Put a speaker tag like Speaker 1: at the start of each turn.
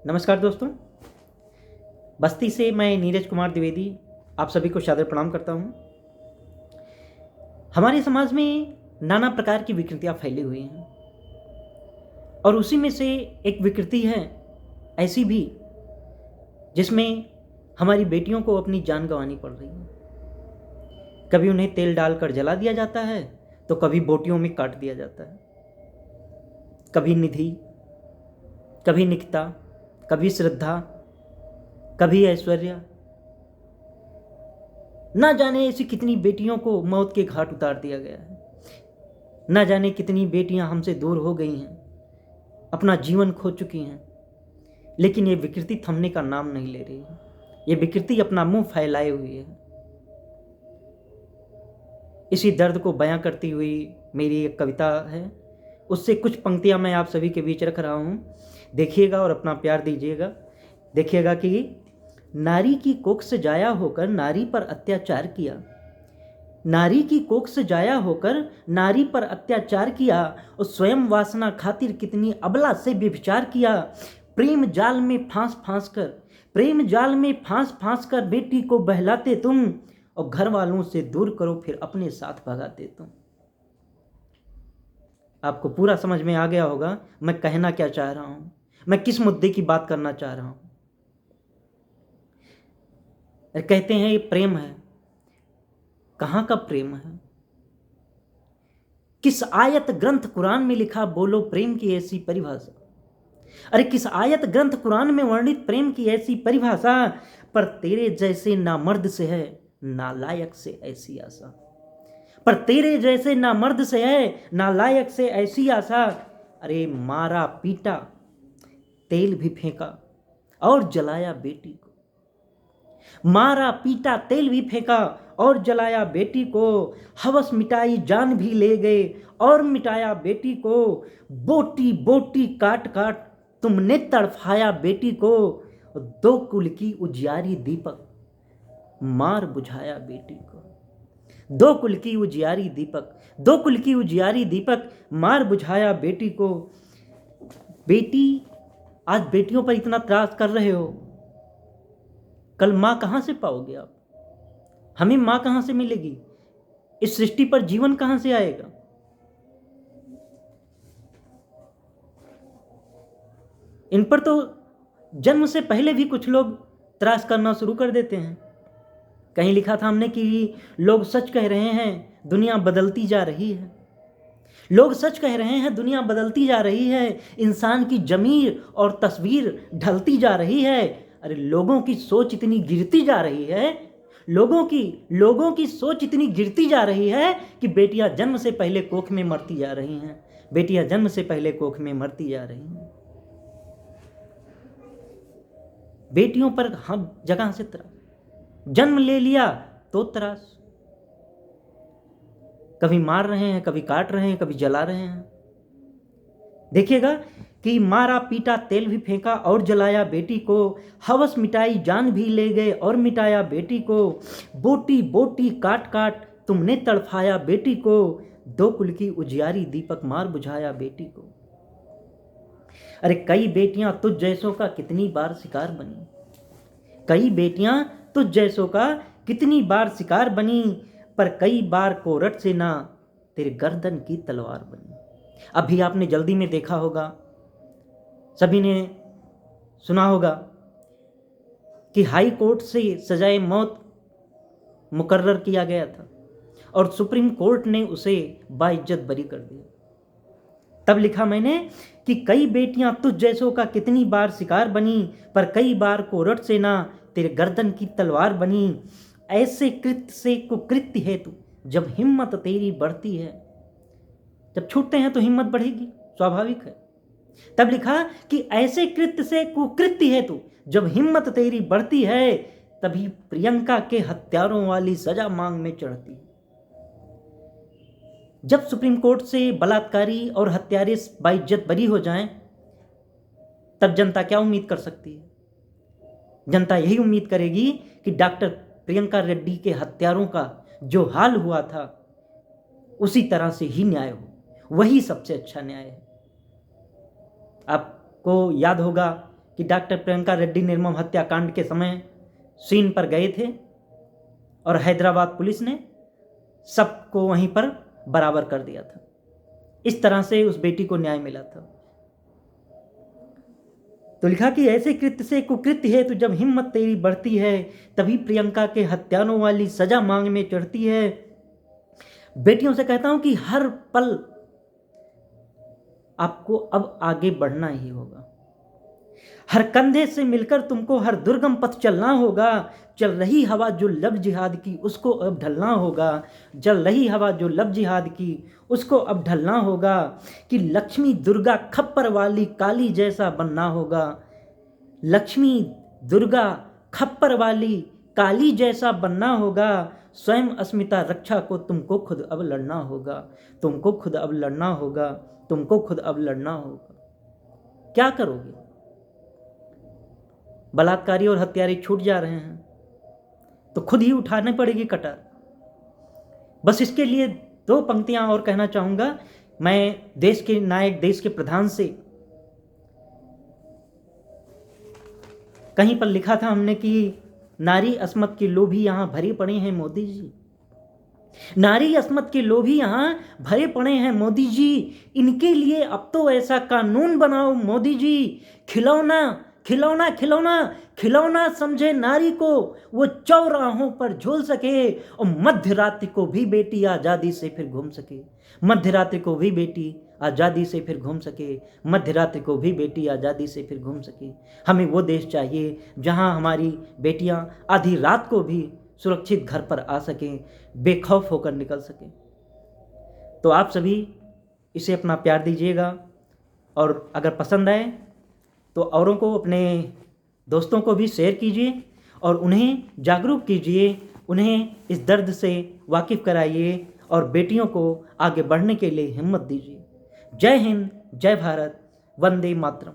Speaker 1: नमस्कार दोस्तों, बस्ती से मैं नीरज कुमार द्विवेदी आप सभी को सादर प्रणाम करता हूँ। हमारे समाज में नाना प्रकार की विकृतियाँ फैली हुई हैं और उसी में से एक विकृति है ऐसी भी जिसमें हमारी बेटियों को अपनी जान गंवानी पड़ रही है। कभी उन्हें तेल डालकर जला दिया जाता है तो कभी बोटियों में काट दिया जाता है। कभी निधि, कभी निकिता, कभी श्रद्धा, कभी ऐश्वर्या, ना जाने ऐसी कितनी बेटियों को मौत के घाट उतार दिया गया है। ना जाने कितनी बेटियां हमसे दूर हो गई हैं, अपना जीवन खो चुकी हैं, लेकिन ये विकृति थमने का नाम नहीं ले रही है। ये विकृति अपना मुंह फैलाए हुई है। इसी दर्द को बयां करती हुई मेरी एक कविता है, उससे कुछ पंक्तियां मैं आप सभी के बीच रख रहा हूं। देखिएगा और अपना प्यार दीजिएगा। देखिएगा कि नारी की कोख से जाया होकर नारी पर अत्याचार किया, नारी की कोख से जाया होकर नारी पर अत्याचार किया और स्वयं वासना खातिर कितनी अबला से व्यभिचार किया। प्रेम जाल में फांस फांस कर, प्रेम जाल में फांस फांस कर बेटी को बहलाते तुम और घर वालों से दूर करो फिर अपने साथ भगाते तुम। आपको पूरा समझ में आ गया होगा मैं कहना क्या चाह रहा हूं, मैं किस मुद्दे की बात करना चाह रहा हूं। कहते हैं ये प्रेम है, कहां का प्रेम है? किस आयत ग्रंथ कुरान में लिखा बोलो प्रेम की ऐसी परिभाषा? अरे किस आयत ग्रंथ कुरान में वर्णित प्रेम की ऐसी परिभाषा? पर तेरे जैसे ना मर्द से है नालायक से ऐसी आशा, पर तेरे जैसे ना मर्द से है नालायक से ऐसी आशा। अरे मारा पीटा तेल भी फेंका और जलाया बेटी को, मारा पीटा तेल भी फेंका और जलाया बेटी को, हवस मिटाई जान भी ले गए और मिटाया बेटी को। बोटी बोटी काट काट तुमने तड़फाया बेटी को, दो कुल की उजियारी दीपक मार बुझाया बेटी को। दो कुल की उजियारी दीपक, दो कुल की उजियारी दीपक मार बुझाया बेटी को। बेटी, आज बेटियों पर इतना त्रास कर रहे हो, कल मां कहां से पाओगे आप? हमें मां कहां से मिलेगी? इस सृष्टि पर जीवन कहां से आएगा? इन पर तो जन्म से पहले भी कुछ लोग त्रास करना शुरू कर देते हैं। कहीं लिखा था हमने कि लोग सच कह रहे हैं दुनिया बदलती जा रही है, लोग सच कह रहे हैं दुनिया बदलती जा रही है, इंसान की जमीर और तस्वीर ढलती जा रही है। अरे लोगों की सोच इतनी गिरती जा रही है, लोगों की सोच इतनी गिरती जा रही है कि बेटियां जन्म से पहले कोख में मरती जा रही हैं, बेटियां जन्म से पहले कोख में मरती जा रही हैं। बेटियों पर हम जगह से त्रास, जन्म ले लिया तो त्रास, कभी मार रहे हैं, कभी काट रहे हैं, कभी जला रहे हैं। देखिएगा कि मारा पीटा तेल भी फेंका और जलाया बेटी को, हवस मिटाई जान भी ले गए और मिटाया बेटी को। बोटी बोटी काट काट तुमने तड़फाया बेटी को, दो कुल की उजियारी दीपक मार बुझाया बेटी को। अरे कई बेटियां तुझ जैसों का कितनी बार शिकार बनी, कई बेटियां तुझ जैसों का कितनी बार शिकार बनी, पर कई बार कोरट से ना तेरे गर्दन की तलवार बनी। अभी आपने जल्दी में देखा होगा, सभी ने सुना होगा कि हाई कोर्ट से सजाए मौत मुकर्रर किया गया था और सुप्रीम कोर्ट ने उसे बाइज्जत बरी कर दिया। तब लिखा मैंने कि कई बेटियां तुझ जैसों का कितनी बार शिकार बनी, पर कई बार कोरट से ना तेरे गर्दन की तलवार बनी। ऐसे कृत्य से कुकृत्य हेतु जब हिम्मत तेरी बढ़ती है, जब छूटते हैं तो हिम्मत बढ़ेगी, स्वाभाविक है। तब लिखा कि ऐसे कृत्य से कुकृत्य हेतु जब हिम्मत तेरी बढ़ती है, तभी प्रियंका के हत्यारों वाली सजा मांग में चढ़ती है। जब सुप्रीम कोर्ट से बलात्कारी और हत्यारे बाइज्जत बरी हो जाएं, तब जनता क्या उम्मीद कर सकती है? जनता यही उम्मीद करेगी कि डॉक्टर प्रियंका रेड्डी के हत्यारों का जो हाल हुआ था उसी तरह से ही न्याय हो, वही सबसे अच्छा न्याय है। आपको याद होगा कि डॉक्टर प्रियंका रेड्डी निर्मम हत्याकांड के समय सीन पर गए थे और हैदराबाद पुलिस ने सबको वहीं पर बराबर कर दिया था। इस तरह से उस बेटी को न्याय मिला था। तो लिखा कि ऐसे कृत्य से कुकृत्य है, तो जब हिम्मत तेरी बढ़ती है तभी प्रियंका के हत्यारों वाली सजा मांगने चढ़ती है। बेटियों से कहता हूं कि हर पल आपको अब आगे बढ़ना ही होगा। हर कंधे से मिलकर तुमको हर दुर्गम पथ चलना होगा। चल रही हवा जो लब जिहाद की उसको अब ढलना होगा। चल रही हवा जो लब जिहाद की उसको अब ढलना होगा। कि लक्ष्मी दुर्गा खप्पर वाली काली जैसा बनना होगा। लक्ष्मी दुर्गा खप्पर वाली काली जैसा बनना होगा। स्वयं अस्मिता रक्षा को तुमको खुद अब लड़ना होगा। तुमको खुद अब लड़ना होगा। तुमको खुद अब लड़ना होगा। क्या करोगे? बलात्कारी और हत्यारे छूट जा रहे हैं तो खुद ही उठाने पड़ेगी कटार। बस इसके लिए 2 पंक्तियां और कहना चाहूंगा। मैं देश के नायक, देश के प्रधान से कहीं पर लिखा था हमने कि नारी अस्मत के लोभी यहां भरे पड़े हैं मोदी जी। नारी अस्मत के लोभी यहां भरे पड़े हैं मोदी जी। इनके लिए अब तो ऐसा कानून बनाओ मोदी जी। खिलौना खिलौना खिलौना खिलौना समझे नारी को वो चौराहों पर झूल सके और मध्य रात्रि को भी बेटी आज़ादी से फिर घूम सके। मध्य रात्रि को भी बेटी आज़ादी से फिर घूम सके। मध्य रात्रि को भी बेटी आज़ादी से फिर घूम सके। हमें वो देश चाहिए जहां हमारी बेटियां आधी रात को भी सुरक्षित घर पर आ सकें, बेखौफ होकर निकल सकें। तो आप सभी इसे अपना प्यार दीजिएगा और अगर पसंद आए तो औरों को, अपने दोस्तों को भी शेयर कीजिए और उन्हें जागरूक कीजिए, उन्हें इस दर्द से वाकिफ़ कराइए और बेटियों को आगे बढ़ने के लिए हिम्मत दीजिए। जय हिंद, जय भारत, वंदे मातरम।